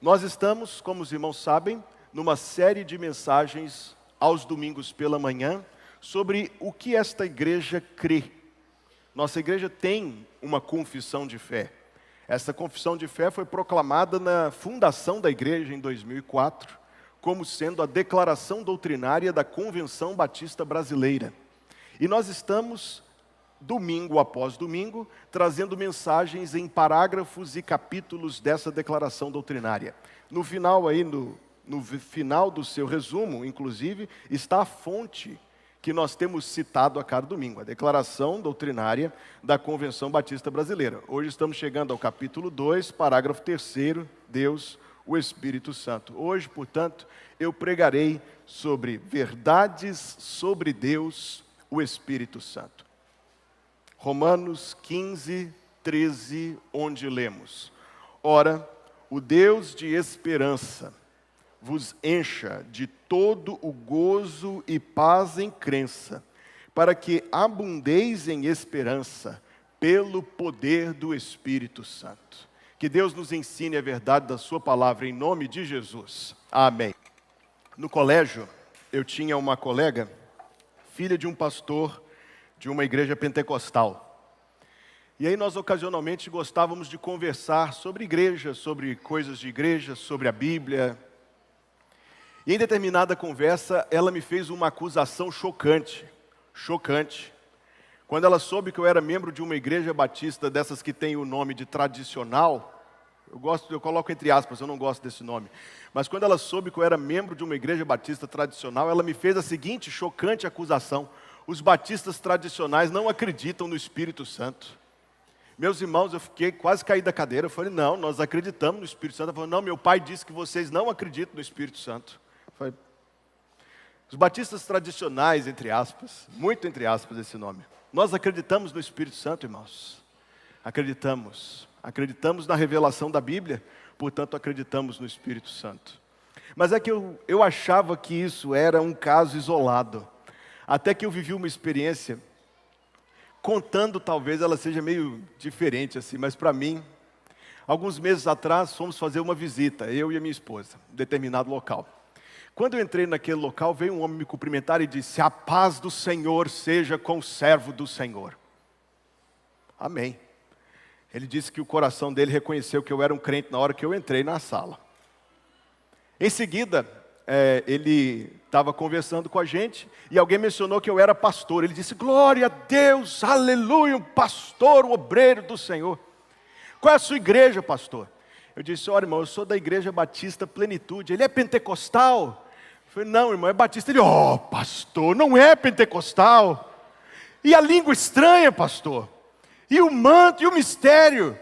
Nós estamos, como os irmãos sabem, numa série de mensagens aos domingos pela manhã sobre o que esta igreja crê. Nossa igreja tem uma confissão de fé. Essa confissão de fé foi proclamada na fundação da igreja em 2004, como sendo a declaração doutrinária da Convenção Batista Brasileira. E nós estamos, domingo após domingo, trazendo mensagens em parágrafos e capítulos dessa declaração doutrinária. No final no final do seu resumo, inclusive, está a fonte que nós temos citado a cada domingo, a declaração doutrinária da Convenção Batista Brasileira. Hoje estamos chegando ao capítulo 2, parágrafo 3º, Deus, o Espírito Santo. Hoje, portanto, eu pregarei sobre verdades sobre Deus, o Espírito Santo. Romanos 15, 13, onde lemos: Ora, o Deus de esperança vos encha de todo o gozo e paz em crença, para que abundeis em esperança pelo poder do Espírito Santo. Que Deus nos ensine a verdade da sua palavra em nome de Jesus. Amém. No colégio, eu tinha uma colega, filha de um pastor de uma igreja pentecostal. E aí nós ocasionalmente gostávamos de conversar sobre igreja, sobre coisas de igreja, sobre a Bíblia. E em determinada conversa, ela me fez uma acusação chocante. Quando ela soube que eu era membro de uma igreja batista dessas que tem o nome de tradicional, eu coloco entre aspas, eu não gosto desse nome. Mas quando ela soube que eu era membro de uma igreja batista tradicional, ela me fez a seguinte chocante acusação: os batistas tradicionais não acreditam no Espírito Santo. Meus irmãos, eu fiquei quase caí da cadeira. Eu falei, não, nós acreditamos no Espírito Santo. Ela falou, não, meu pai disse que vocês não acreditam no Espírito Santo. Eu falei, os batistas tradicionais, entre aspas, muito entre aspas esse nome, nós acreditamos no Espírito Santo, irmãos. Acreditamos na revelação da Bíblia, portanto acreditamos no Espírito Santo. Mas é que eu achava que isso era um caso isolado, até que eu vivi uma experiência, contando talvez ela seja meio diferente assim, mas para mim, alguns meses atrás fomos fazer uma visita, eu e a minha esposa, em determinado local. Quando eu entrei naquele local, veio um homem me cumprimentar e disse: a paz do Senhor seja com o servo do Senhor. Amém. Ele disse que o coração dele reconheceu que eu era um crente na hora que eu entrei na sala. Em seguida, ele estava conversando com a gente e alguém mencionou que eu era pastor. Ele disse: glória a Deus, aleluia, um pastor, um obreiro do Senhor. Qual é a sua igreja, pastor? Eu disse: olha, irmão, eu sou da Igreja Batista Plenitude. Ele é pentecostal? Eu falei: não, irmão, é batista. Ele: pastor, não é pentecostal. E a língua estranha, pastor? E o manto, e o mistério?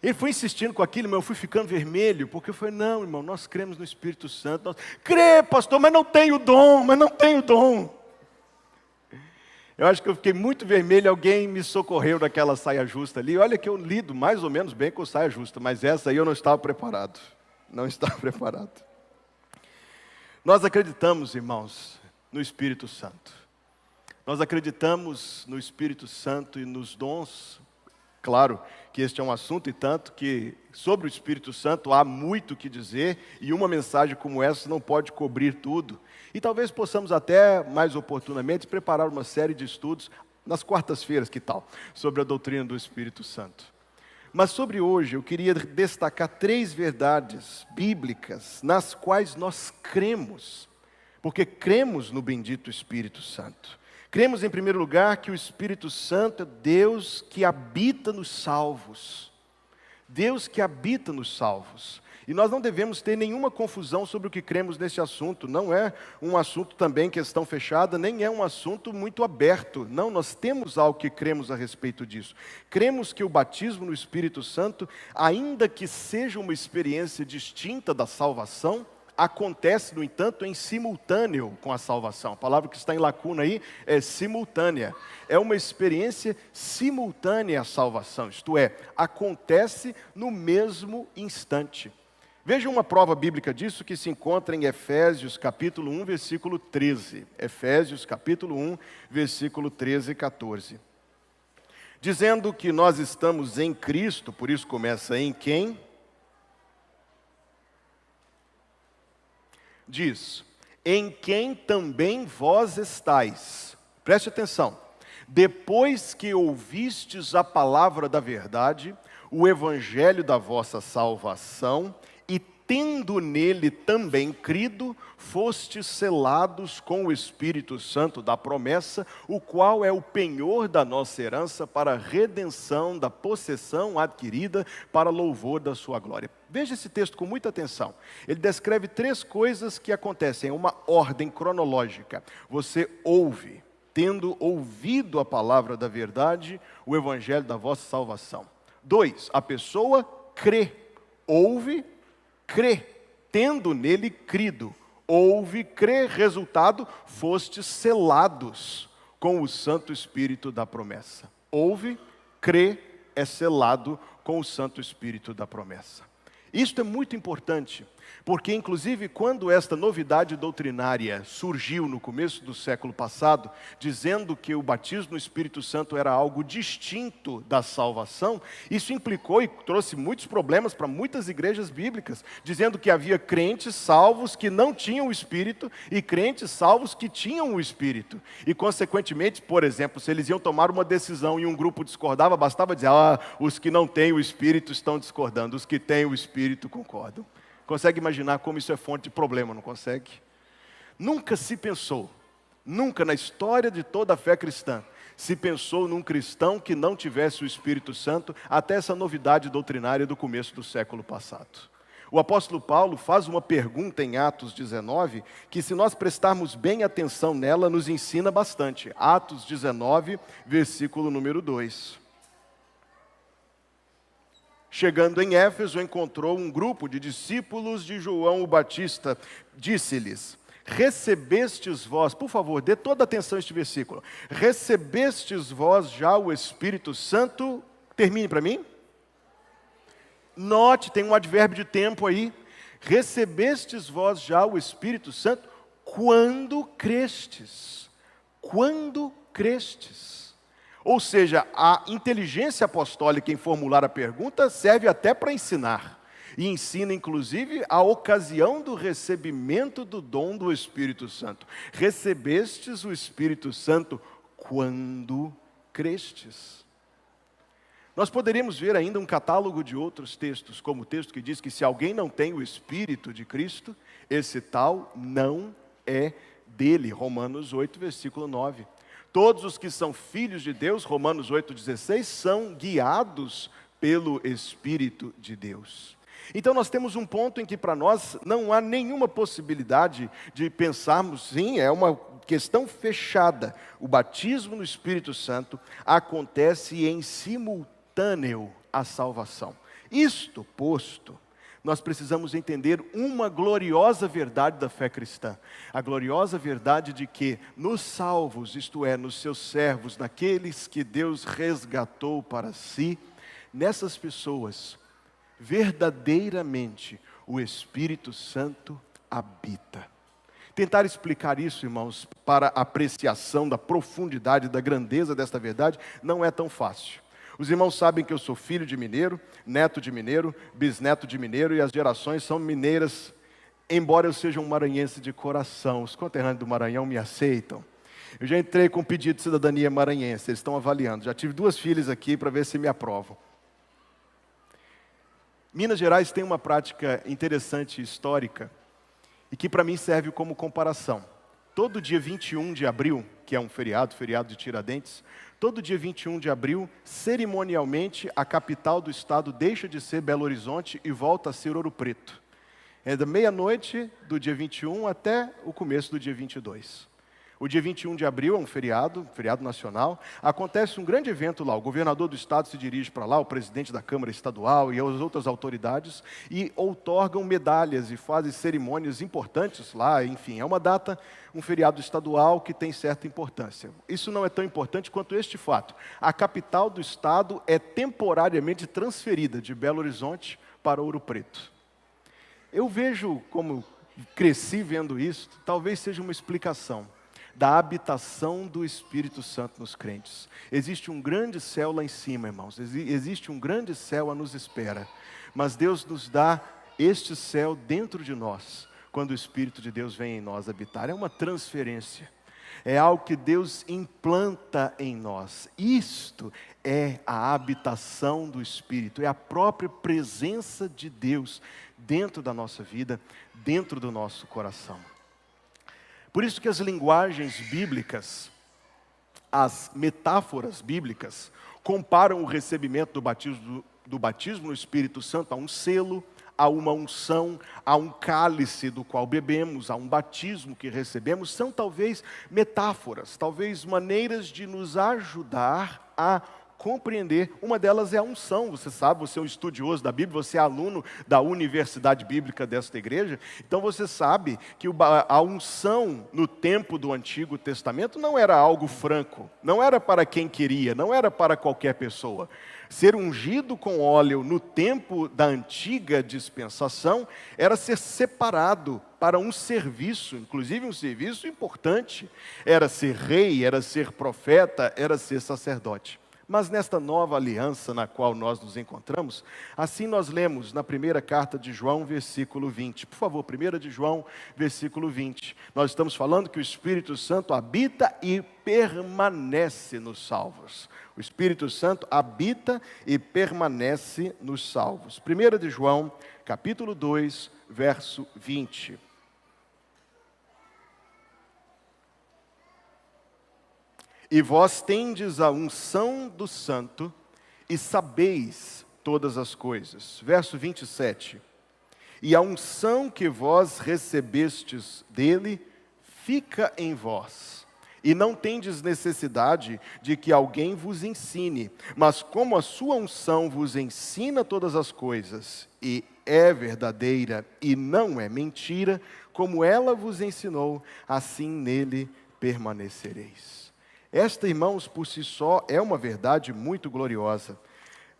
Ele foi insistindo com aquilo, irmão, eu fui ficando vermelho, porque eu falei: não, irmão, nós cremos no Espírito Santo. Crê, pastor, mas não tenho o dom. Eu acho que eu fiquei muito vermelho, alguém me socorreu daquela saia justa ali. Olha que eu lido mais ou menos bem com saia justa, mas essa aí eu não estava preparado. Nós acreditamos, irmãos, no Espírito Santo. Nós acreditamos no Espírito Santo e nos dons. Claro que este é um assunto e tanto que sobre o Espírito Santo há muito o que dizer, e uma mensagem como essa não pode cobrir tudo. E talvez possamos até, mais oportunamente, preparar uma série de estudos nas quartas-feiras, que tal? Sobre a doutrina do Espírito Santo. Mas sobre hoje eu queria destacar 3 verdades bíblicas nas quais nós cremos, porque cremos no bendito Espírito Santo. Cremos, em primeiro lugar, que o Espírito Santo é Deus que habita nos salvos. Deus que habita nos salvos. E nós não devemos ter nenhuma confusão sobre o que cremos nesse assunto. Não é um assunto também questão fechada, nem é um assunto muito aberto. Não, nós temos algo que cremos a respeito disso. Cremos que o batismo no Espírito Santo, ainda que seja uma experiência distinta da salvação, acontece, no entanto, em simultâneo com a salvação. A palavra que está em lacuna aí é simultânea. É uma experiência simultânea à salvação, isto é, acontece no mesmo instante. Veja uma prova bíblica disso que se encontra em Efésios capítulo 1, versículo 13. Efésios capítulo 1, versículo 13 e 14. Dizendo que nós estamos em Cristo, por isso começa em quem? diz: em quem também vós estáis. Preste atenção. Depois que ouvistes a palavra da verdade, o evangelho da vossa salvação, e tendo nele também crido, fostes selados com o Espírito Santo da promessa, o qual é o penhor da nossa herança para a redenção da possessão adquirida para louvor da sua glória. Veja esse texto com muita atenção. Ele descreve 3 coisas que acontecem, uma ordem cronológica. Você ouve, tendo ouvido a palavra da verdade, o evangelho da vossa salvação. 2, a pessoa crê, ouve, crê, tendo nele crido. Ouve, crê, resultado, fostes selados com o Santo Espírito da promessa. Ouve, crê, é selado com o Santo Espírito da promessa. Isto é muito importante, porque inclusive quando esta novidade doutrinária surgiu no começo do século passado, dizendo que o batismo no Espírito Santo era algo distinto da salvação, isso implicou e trouxe muitos problemas para muitas igrejas bíblicas, dizendo que havia crentes salvos que não tinham o Espírito e crentes salvos que tinham o Espírito. E consequentemente, por exemplo, se eles iam tomar uma decisão e um grupo discordava, bastava dizer: os que não têm o Espírito estão discordando, os que têm o Espírito concordam. Consegue imaginar como isso é fonte de problema, não consegue? Nunca se pensou, nunca na história de toda a fé cristã, se pensou num cristão que não tivesse o Espírito Santo, até essa novidade doutrinária do começo do século passado. O apóstolo Paulo faz uma pergunta em Atos 19, que se nós prestarmos bem atenção nela, nos ensina bastante. Atos 19, versículo número 2. Chegando em Éfeso, encontrou um grupo de discípulos de João o Batista. Disse-lhes: recebestes vós, por favor, dê toda atenção a este versículo. Recebestes vós já o Espírito Santo, termine para mim. Note, tem um advérbio de tempo aí. Recebestes vós já o Espírito Santo quando crestes. Quando crestes. Ou seja, a inteligência apostólica em formular a pergunta serve até para ensinar. E ensina, inclusive, a ocasião do recebimento do dom do Espírito Santo. Recebestes o Espírito Santo quando crestes. Nós poderíamos ver ainda um catálogo de outros textos, como o texto que diz que se alguém não tem o Espírito de Cristo, esse tal não é dele. Romanos 8, versículo 9. Todos os que são filhos de Deus, Romanos 8,16, são guiados pelo Espírito de Deus. Então nós temos um ponto em que para nós não há nenhuma possibilidade de pensarmos, sim, é uma questão fechada. O batismo no Espírito Santo acontece em simultâneo à salvação. Isto posto, nós precisamos entender uma gloriosa verdade da fé cristã. A gloriosa verdade de que nos salvos, isto é, nos seus servos, naqueles que Deus resgatou para si, nessas pessoas, verdadeiramente, o Espírito Santo habita. Tentar explicar isso, irmãos, para a apreciação da profundidade, da grandeza desta verdade, não é tão fácil. Os irmãos sabem que eu sou filho de mineiro, neto de mineiro, bisneto de mineiro, e as gerações são mineiras, embora eu seja um maranhense de coração. Os conterrâneos do Maranhão me aceitam. Eu já entrei com pedido de cidadania maranhense, eles estão avaliando. Já tive 2 filhas aqui para ver se me aprovam. Minas Gerais tem uma prática interessante e histórica, e que para mim serve como comparação. Todo dia 21 de abril, que é um feriado de Tiradentes, todo dia 21 de abril, cerimonialmente, a capital do estado deixa de ser Belo Horizonte e volta a ser Ouro Preto. É da meia-noite do dia 21 até o começo do dia 22. O dia 21 de abril é um feriado nacional. Acontece um grande evento lá. O governador do estado se dirige para lá, o presidente da Câmara Estadual e as outras autoridades, e outorgam medalhas e fazem cerimônias importantes lá. Enfim, é uma data, um feriado estadual que tem certa importância. Isso não é tão importante quanto este fato. A capital do estado é temporariamente transferida de Belo Horizonte para Ouro Preto. Eu vejo, como cresci vendo isso, talvez seja uma explicação da habitação do Espírito Santo nos crentes. Existe um grande céu lá em cima, irmãos. Existe um grande céu a nos espera. Mas Deus nos dá este céu dentro de nós, quando o Espírito de Deus vem em nós habitar. É uma transferência. É algo que Deus implanta em nós. Isto é a habitação do Espírito, é a própria presença de Deus dentro da nossa vida, dentro do nosso coração. Por isso que as linguagens bíblicas, as metáforas bíblicas, comparam o recebimento do batismo no Espírito Santo a um selo, a uma unção, a um cálice do qual bebemos, a um batismo que recebemos. São talvez metáforas, talvez maneiras de nos ajudar a compreender. Uma delas é a unção. Você sabe, você é um estudioso da Bíblia, você é aluno da Universidade Bíblica desta igreja, então você sabe que a unção no tempo do Antigo Testamento não era algo franco, não era para quem queria, não era para qualquer pessoa. Ser ungido com óleo no tempo da antiga dispensação era ser separado para um serviço, inclusive um serviço importante. Era ser rei, era ser profeta, era ser sacerdote. Mas nesta nova aliança na qual nós nos encontramos, assim nós lemos na primeira carta de João, versículo 20. Por favor, 1 de João, versículo 20. Nós estamos falando que o Espírito Santo habita e permanece nos salvos. O Espírito Santo habita e permanece nos salvos. 1 de João, capítulo 2, verso 20. E vós tendes a unção do Santo e sabeis todas as coisas. Verso 27. E a unção que vós recebestes dele fica em vós. E não tendes necessidade de que alguém vos ensine, mas como a sua unção vos ensina todas as coisas, e é verdadeira e não é mentira, como ela vos ensinou, assim nele permanecereis. Esta, irmãos, por si só é uma verdade muito gloriosa.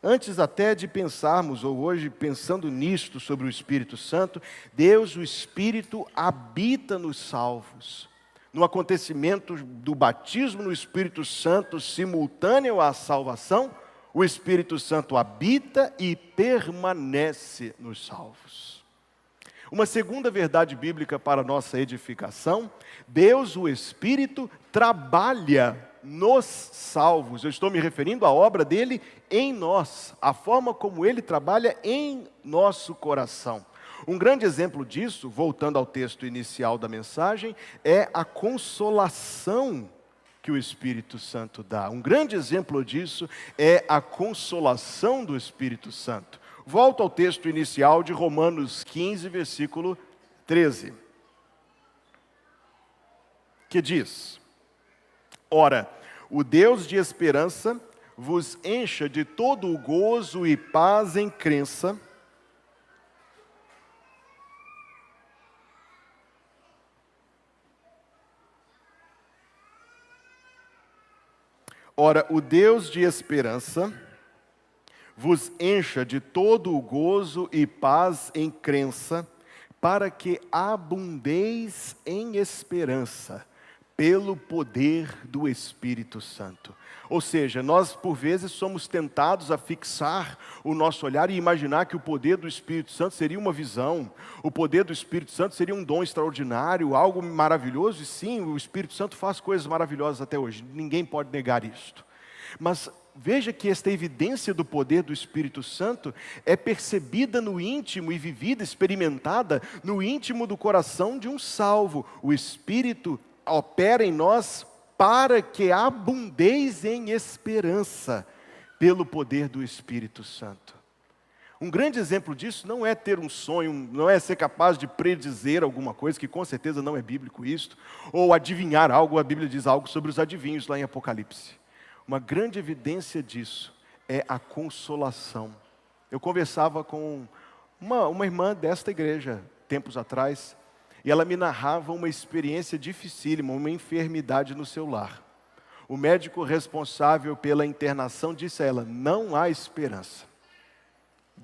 Antes até de pensarmos, ou hoje pensando nisto sobre o Espírito Santo, Deus, o Espírito, habita nos salvos. No acontecimento do batismo no Espírito Santo, simultâneo à salvação, o Espírito Santo habita e permanece nos salvos. Uma segunda verdade bíblica para nossa edificação: Deus, o Espírito, trabalha nos salvos. Eu estou me referindo à obra dele em nós, a forma como ele trabalha em nosso coração. Um grande exemplo disso, voltando ao texto inicial da mensagem, é a consolação que o Espírito Santo dá. Um grande exemplo disso é a consolação do Espírito Santo. Volto ao texto inicial de Romanos 15, versículo 13, que diz: Ora, o Deus de esperança vos encha de todo o gozo e paz em crença, ora, o Deus de esperança vos encha de todo o gozo e paz em crença, para que abundeis em esperança, pelo poder do Espírito Santo. Ou seja, nós por vezes somos tentados a fixar o nosso olhar e imaginar que o poder do Espírito Santo seria uma visão, o poder do Espírito Santo seria um dom extraordinário, algo maravilhoso, e sim, o Espírito Santo faz coisas maravilhosas até hoje, ninguém pode negar isto. Mas veja que esta evidência do poder do Espírito Santo é percebida no íntimo e vivida, experimentada no íntimo do coração de um salvo. O Espírito opera em nós para que abundeis em esperança pelo poder do Espírito Santo. Um grande exemplo disso não é ter um sonho, não é ser capaz de predizer alguma coisa, que com certeza não é bíblico isto, ou adivinhar algo. A Bíblia diz algo sobre os adivinhos lá em Apocalipse. Uma grande evidência disso é a consolação. Eu conversava com uma irmã desta igreja, tempos atrás, e ela me narrava uma experiência dificílima, uma enfermidade no seu lar. O médico responsável pela internação disse a ela: não há esperança.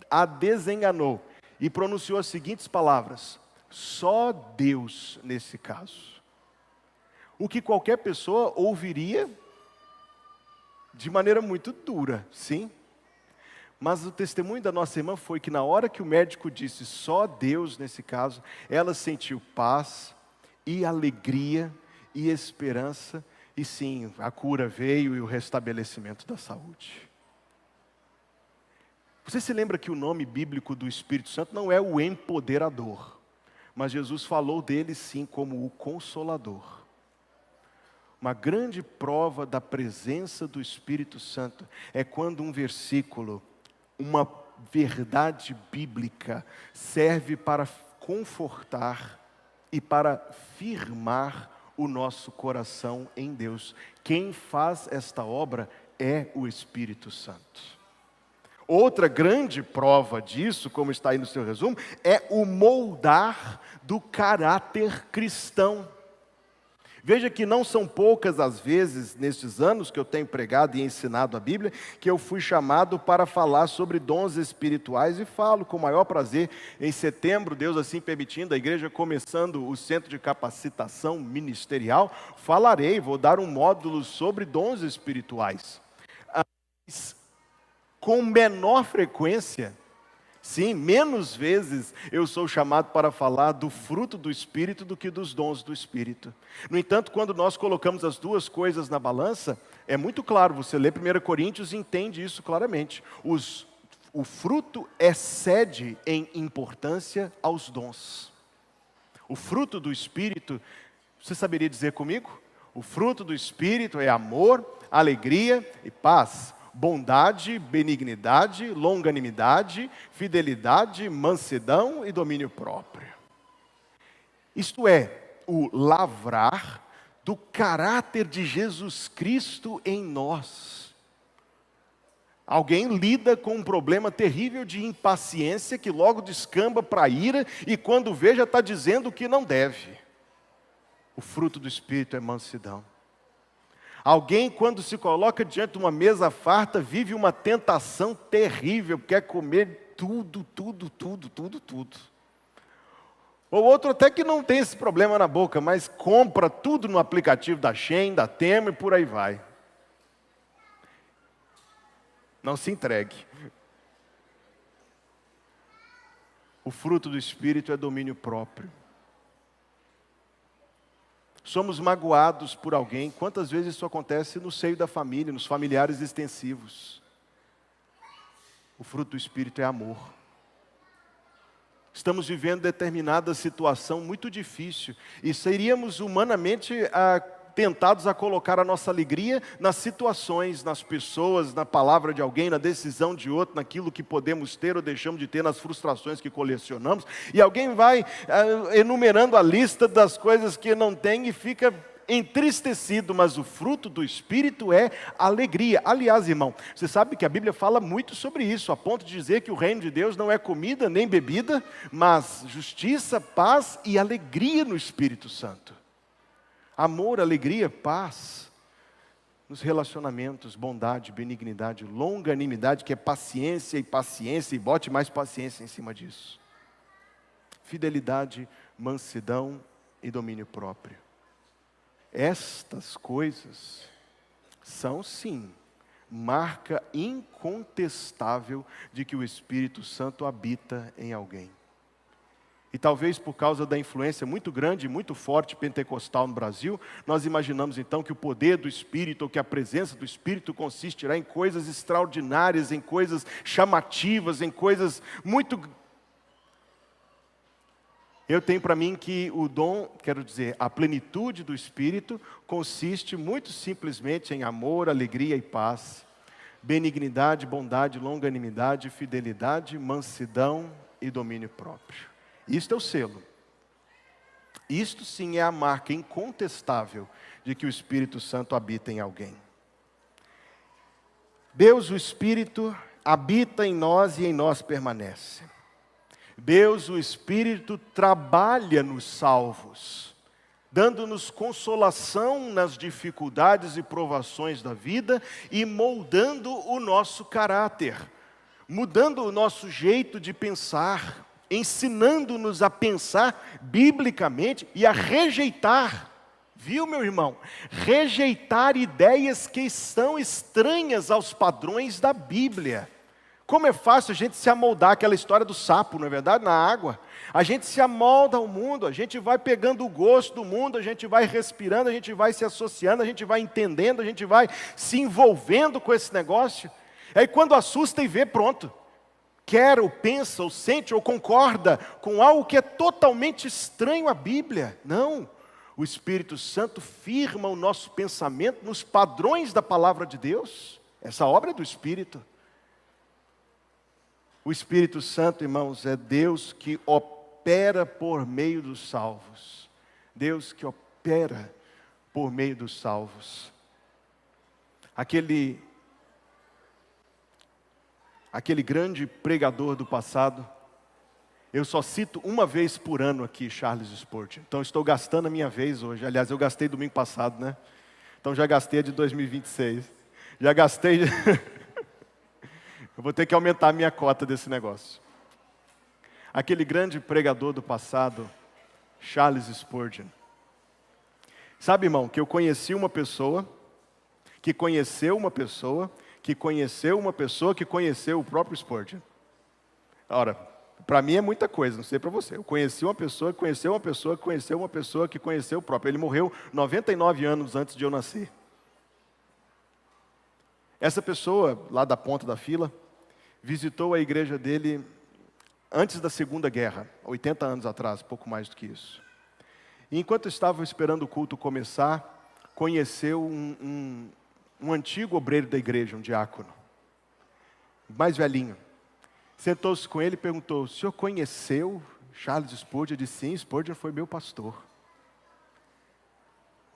A desenganou e pronunciou as seguintes palavras: só Deus nesse caso. O que qualquer pessoa ouviria de maneira muito dura, sim. Mas o testemunho da nossa irmã foi que na hora que o médico disse só Deus nesse caso, ela sentiu paz e alegria e esperança, e sim, a cura veio e o restabelecimento da saúde. Você se lembra que o nome bíblico do Espírito Santo não é o empoderador, mas Jesus falou dele sim como o Consolador. Uma grande prova da presença do Espírito Santo é quando um versículo, uma verdade bíblica, serve para confortar e para firmar o nosso coração em Deus. Quem faz esta obra é o Espírito Santo. Outra grande prova disso, como está aí no seu resumo, é o moldar do caráter cristão. Veja que não são poucas as vezes, nestes anos que eu tenho pregado e ensinado a Bíblia, que eu fui chamado para falar sobre dons espirituais e falo com o maior prazer. Em setembro, Deus assim permitindo, a igreja começando o centro de capacitação ministerial, falarei, vou dar um módulo sobre dons espirituais. Com menor frequência, sim, menos vezes eu sou chamado para falar do fruto do Espírito do que dos dons do Espírito. No entanto, quando nós colocamos as duas coisas na balança, é muito claro, você lê 1 Coríntios e entende isso claramente. O fruto excede em importância aos dons. O fruto do Espírito, você saberia dizer comigo? O fruto do Espírito é amor, alegria e paz. Bondade, benignidade, longanimidade, fidelidade, mansidão e domínio próprio. Isto é, o lavrar do caráter de Jesus Cristo em nós. Alguém lida com um problema terrível de impaciência que logo descamba para a ira e quando vê já está dizendo o que não deve. O fruto do Espírito é mansidão. Alguém, quando se coloca diante de uma mesa farta, vive uma tentação terrível, quer comer tudo. Ou outro até que não tem esse problema na boca, mas compra tudo no aplicativo da Shein, da Temo e por aí vai. Não se entregue. O fruto do Espírito é domínio próprio. Somos magoados por alguém. Quantas vezes isso acontece no seio da família, nos familiares extensivos? O fruto do Espírito é amor. Estamos vivendo determinada situação muito difícil e seríamos humanamente tentados a colocar a nossa alegria nas situações, nas pessoas, na palavra de alguém, na decisão de outro, naquilo que podemos ter ou deixamos de ter, nas frustrações que colecionamos. E alguém vai enumerando a lista das coisas que não tem e fica entristecido, mas o fruto do Espírito é alegria. Aliás, irmão, você sabe que a Bíblia fala muito sobre isso, a ponto de dizer que o reino de Deus não é comida nem bebida, mas justiça, paz e alegria no Espírito Santo. Amor, alegria, paz, nos relacionamentos, bondade, benignidade, longanimidade, que é paciência, e bote mais paciência em cima disso. Fidelidade, mansidão e domínio próprio. Estas coisas são, sim, marca incontestável de que o Espírito Santo habita em alguém. E talvez por causa da influência muito grande e muito forte pentecostal no Brasil, nós imaginamos então que o poder do Espírito, ou que a presença do Espírito consistirá em coisas extraordinárias, em coisas chamativas, em coisas muito... Eu tenho para mim que o dom, quero dizer, a plenitude do Espírito consiste muito simplesmente em amor, alegria e paz, benignidade, bondade, longanimidade, fidelidade, mansidão e domínio próprio. Isto é o selo. Isto sim é a marca incontestável de que o Espírito Santo habita em alguém. Deus, o Espírito, habita em nós e em nós permanece. Deus, o Espírito, trabalha nos salvos, dando-nos consolação nas dificuldades e provações da vida e moldando o nosso caráter, mudando o nosso jeito de pensar, ensinando-nos a pensar biblicamente e a rejeitar, viu, meu irmão? Rejeitar ideias que são estranhas aos padrões da Bíblia. Como é fácil a gente se amoldar, aquela história do sapo, não é verdade? Na água. A gente se amolda ao mundo, a gente vai pegando o gosto do mundo, a gente vai respirando, a gente vai se associando, a gente vai entendendo, a gente vai se envolvendo com esse negócio. Aí quando assusta e vê, pronto. Quer, ou pensa, ou sente, ou concorda com algo que é totalmente estranho à Bíblia. Não. O Espírito Santo firma o nosso pensamento nos padrões da palavra de Deus. Essa obra é do Espírito. O Espírito Santo, irmãos, é Deus que opera por meio dos salvos. Deus que opera por meio dos salvos. Aquele grande pregador do passado, eu só cito uma vez por ano aqui, Charles Spurgeon. Então estou gastando a minha vez hoje. Aliás, eu gastei domingo passado, né? Então já gastei a de 2026. Já gastei... Eu vou ter que aumentar a minha cota desse negócio. Aquele grande pregador do passado, Charles Spurgeon. Sabe, irmão, que eu conheci uma pessoa, que conheceu uma pessoa, que conheceu uma pessoa, que conheceu o próprio Spurgeon. Ora, para mim é muita coisa, não sei para você. Eu conheci uma pessoa, que conheceu uma pessoa, que conheceu uma pessoa, que conheceu o próprio. Ele morreu 99 anos antes de eu nascer. Essa pessoa, lá da ponta da fila, visitou a igreja dele antes da Segunda Guerra, 80 anos atrás, pouco mais do que isso. E enquanto estava esperando o culto começar, conheceu um antigo obreiro da igreja, um diácono, mais velhinho. Sentou-se com ele e perguntou: o senhor conheceu Charles Spurgeon? Ele disse: sim, Spurgeon foi meu pastor.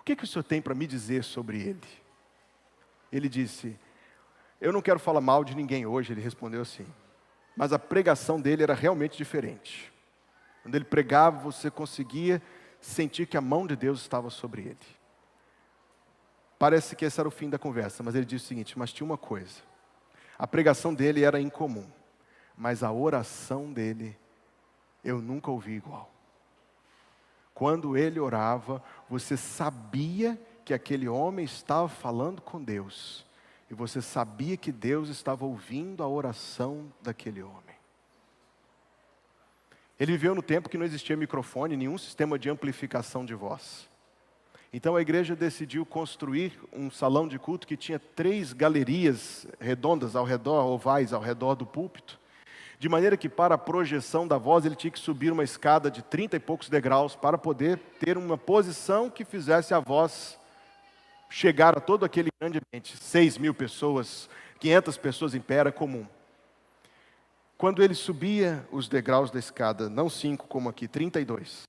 O que o senhor tem para me dizer sobre ele? Ele disse: eu não quero falar mal de ninguém hoje, ele respondeu assim. Mas a pregação dele era realmente diferente. Quando ele pregava, você conseguia sentir que a mão de Deus estava sobre ele. Parece que esse era o fim da conversa, mas ele disse o seguinte: mas tinha uma coisa. A pregação dele era incomum, mas a oração dele, eu nunca ouvi igual. Quando ele orava, você sabia que aquele homem estava falando com Deus. E você sabia que Deus estava ouvindo a oração daquele homem. Ele viveu no tempo que não existia microfone, nenhum sistema de amplificação de voz. Então a igreja decidiu construir um salão de culto que tinha 3 galerias redondas ao redor, ovais ao redor do púlpito. De maneira que para a projeção da voz ele tinha que subir uma escada de 30 e poucos degraus para poder ter uma posição que fizesse a voz chegar a todo aquele grande ambiente. 6.000 pessoas, 500 pessoas em pé era comum. Quando ele subia os degraus da escada, não 5 como aqui, 32.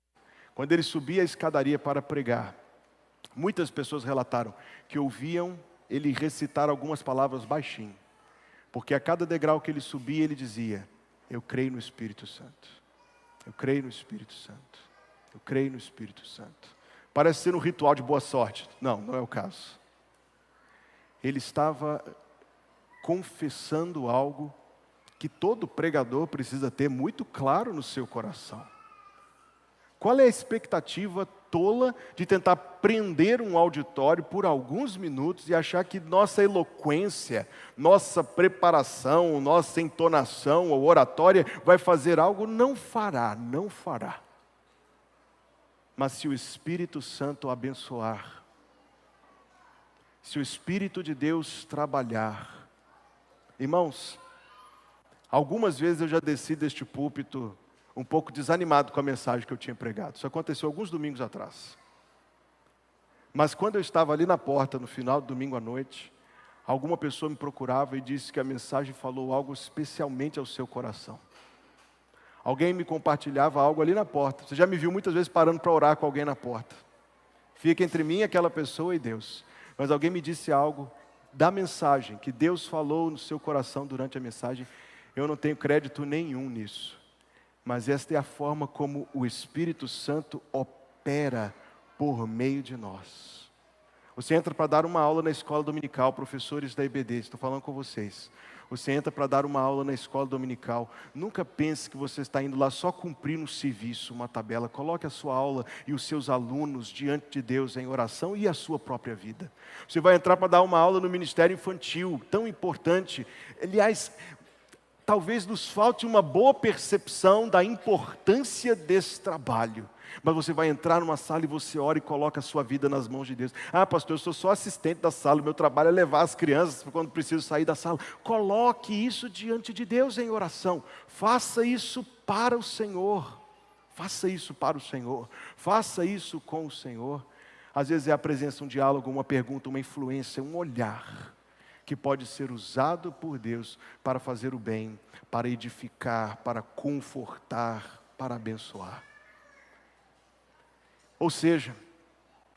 Quando ele subia a escadaria para pregar, muitas pessoas relataram que ouviam ele recitar algumas palavras baixinho. Porque a cada degrau que ele subia, ele dizia: eu creio no Espírito Santo. Eu creio no Espírito Santo. Eu creio no Espírito Santo. Parece ser um ritual de boa sorte. Não, não é o caso. Ele estava confessando algo que todo pregador precisa ter muito claro no seu coração. Qual é a expectativa tola de tentar prender um auditório por alguns minutos e achar que nossa eloquência, nossa preparação, nossa entonação ou oratória vai fazer algo? Não fará, não fará. Mas se o Espírito Santo abençoar, se o Espírito de Deus trabalhar, irmãos, algumas vezes eu já desci deste púlpito um pouco desanimado com a mensagem que eu tinha pregado. Isso aconteceu alguns domingos atrás. Mas quando eu estava ali na porta, no final do domingo à noite, alguma pessoa me procurava e disse que a mensagem falou algo especialmente ao seu coração. Alguém me compartilhava algo ali na porta. Você já me viu muitas vezes parando para orar com alguém na porta. Fica entre mim, aquela pessoa e Deus. Mas alguém me disse algo da mensagem, que Deus falou no seu coração durante a mensagem. Eu não tenho crédito nenhum nisso. Mas esta é a forma como o Espírito Santo opera por meio de nós. Você entra para dar uma aula na escola dominical, professores da IBD, estou falando com vocês. Você entra para dar uma aula na escola dominical. Nunca pense que você está indo lá só cumprir um serviço, uma tabela. Coloque a sua aula e os seus alunos diante de Deus em oração e a sua própria vida. Você vai entrar para dar uma aula no ministério infantil, tão importante. Aliás, talvez nos falte uma boa percepção da importância desse trabalho. Mas você vai entrar numa sala e você ora e coloca a sua vida nas mãos de Deus. Ah, pastor, eu sou só assistente da sala, o meu trabalho é levar as crianças quando preciso sair da sala. Coloque isso diante de Deus em oração. Faça isso para o Senhor. Faça isso para o Senhor. Faça isso com o Senhor. Às vezes é a presença, um diálogo, uma pergunta, uma influência, um olhar que pode ser usado por Deus para fazer o bem, para edificar, para confortar, para abençoar. Ou seja,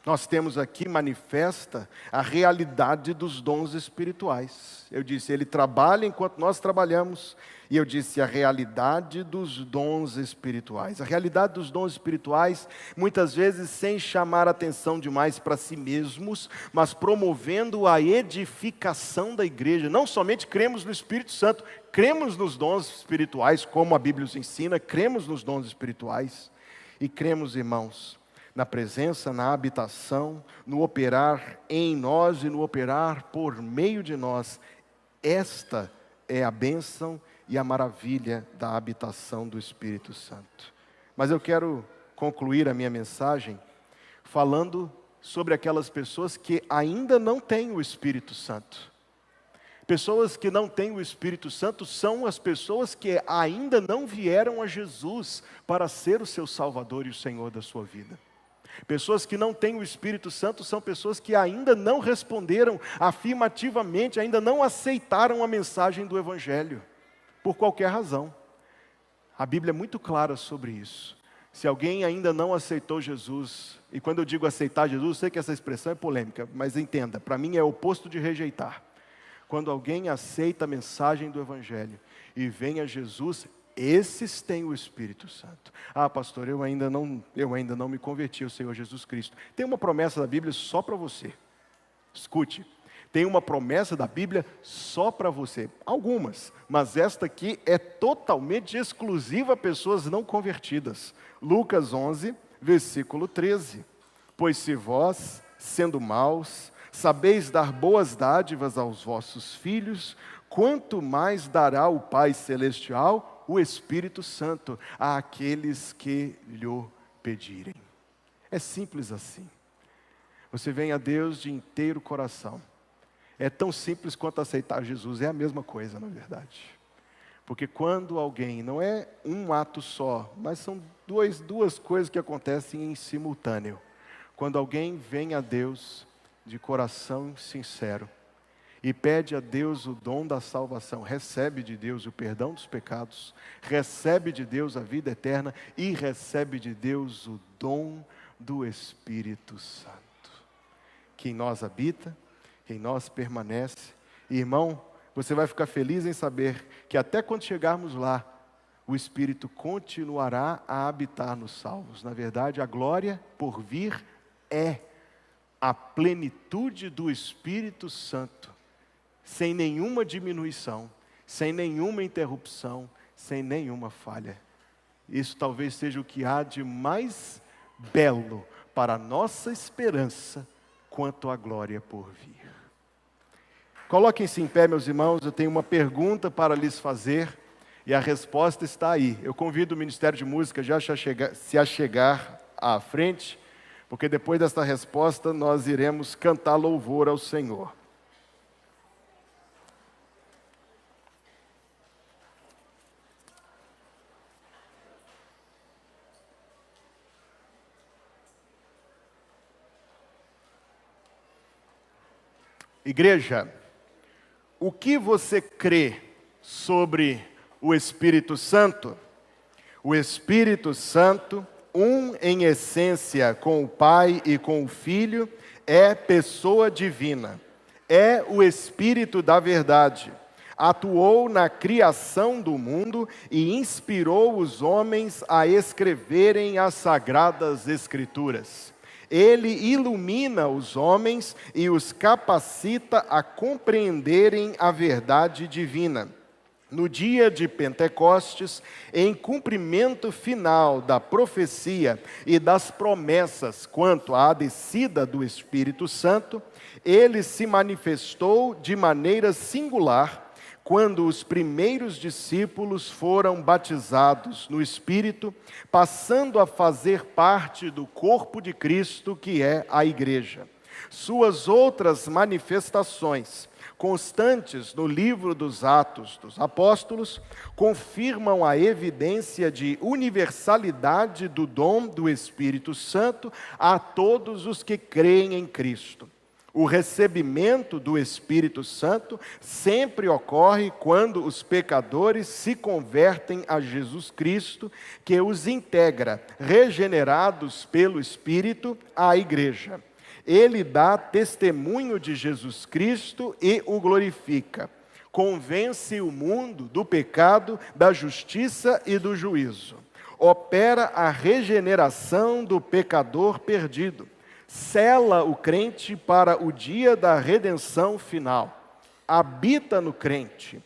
nós temos aqui manifesta a realidade dos dons espirituais. Eu disse, ele trabalha enquanto nós trabalhamos. E eu disse, a realidade dos dons espirituais. A realidade dos dons espirituais, muitas vezes sem chamar atenção demais para si mesmos, mas promovendo a edificação da igreja. Não somente cremos no Espírito Santo, cremos nos dons espirituais, como a Bíblia nos ensina, cremos nos dons espirituais. E cremos, irmãos, na presença, na habitação, no operar em nós e no operar por meio de nós. Esta é a bênção e a maravilha da habitação do Espírito Santo. Mas eu quero concluir a minha mensagem falando sobre aquelas pessoas que ainda não têm o Espírito Santo. Pessoas que não têm o Espírito Santo são as pessoas que ainda não vieram a Jesus para ser o seu Salvador e o Senhor da sua vida. Pessoas que não têm o Espírito Santo são pessoas que ainda não responderam afirmativamente, ainda não aceitaram a mensagem do Evangelho, por qualquer razão. A Bíblia é muito clara sobre isso. Se alguém ainda não aceitou Jesus, e quando eu digo aceitar Jesus, sei que essa expressão é polêmica, mas entenda, para mim é o oposto de rejeitar. Quando alguém aceita a mensagem do Evangelho e vem a Jesus, esses têm o Espírito Santo. Ah, pastor, eu ainda não me converti ao Senhor Jesus Cristo. Tem uma promessa da Bíblia só para você. Escute, tem uma promessa da Bíblia só para você. Algumas, mas esta aqui é totalmente exclusiva a pessoas não convertidas. Lucas 11, versículo 13. Pois se vós, sendo maus, sabeis dar boas dádivas aos vossos filhos, quanto mais dará o Pai Celestial o Espírito Santo àqueles que lhe pedirem. É simples assim. Você vem a Deus de inteiro coração. É tão simples quanto aceitar Jesus, é a mesma coisa, na verdade. Porque quando alguém, não é um ato só, mas são duas coisas que acontecem em simultâneo. Quando alguém vem a Deus de coração sincero, e pede a Deus o dom da salvação, recebe de Deus o perdão dos pecados, recebe de Deus a vida eterna e recebe de Deus o dom do Espírito Santo, que em nós habita, que em nós permanece. E, irmão, você vai ficar feliz em saber que até quando chegarmos lá, o Espírito continuará a habitar nos salvos. Na verdade, a glória por vir é a plenitude do Espírito Santo, sem nenhuma diminuição, sem nenhuma interrupção, sem nenhuma falha. Isso talvez seja o que há de mais belo para a nossa esperança quanto à glória por vir. Coloquem-se em pé, meus irmãos, eu tenho uma pergunta para lhes fazer e a resposta está aí. Eu convido o Ministério de Música já se a chegar à frente, porque depois desta resposta nós iremos cantar louvor ao Senhor. Igreja, o que você crê sobre o Espírito Santo? O Espírito Santo, um em essência com o Pai e com o Filho, é pessoa divina, é o Espírito da verdade. Atuou na criação do mundo e inspirou os homens a escreverem as sagradas Escrituras. Ele ilumina os homens e os capacita a compreenderem a verdade divina. No dia de Pentecostes, em cumprimento final da profecia e das promessas quanto à descida do Espírito Santo, ele se manifestou de maneira singular, quando os primeiros discípulos foram batizados no Espírito, passando a fazer parte do corpo de Cristo, que é a Igreja. Suas outras manifestações, constantes no livro dos Atos dos Apóstolos, confirmam a evidência de universalidade do dom do Espírito Santo a todos os que creem em Cristo. O recebimento do Espírito Santo sempre ocorre quando os pecadores se convertem a Jesus Cristo, que os integra, regenerados pelo Espírito, à Igreja. Ele dá testemunho de Jesus Cristo e o glorifica. Convence o mundo do pecado, da justiça e do juízo. Opera a regeneração do pecador perdido. Sela o crente para o dia da redenção final. Habita no crente.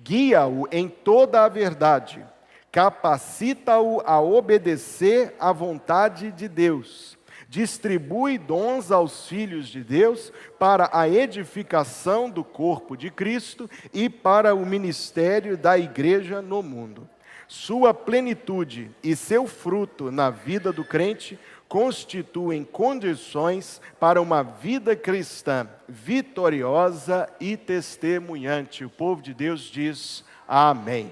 Guia-o em toda a verdade. Capacita-o a obedecer à vontade de Deus. Distribui dons aos filhos de Deus para a edificação do corpo de Cristo e para o ministério da igreja no mundo. Sua plenitude e seu fruto na vida do crente constituem condições para uma vida cristã vitoriosa e testemunhante. O povo de Deus diz amém.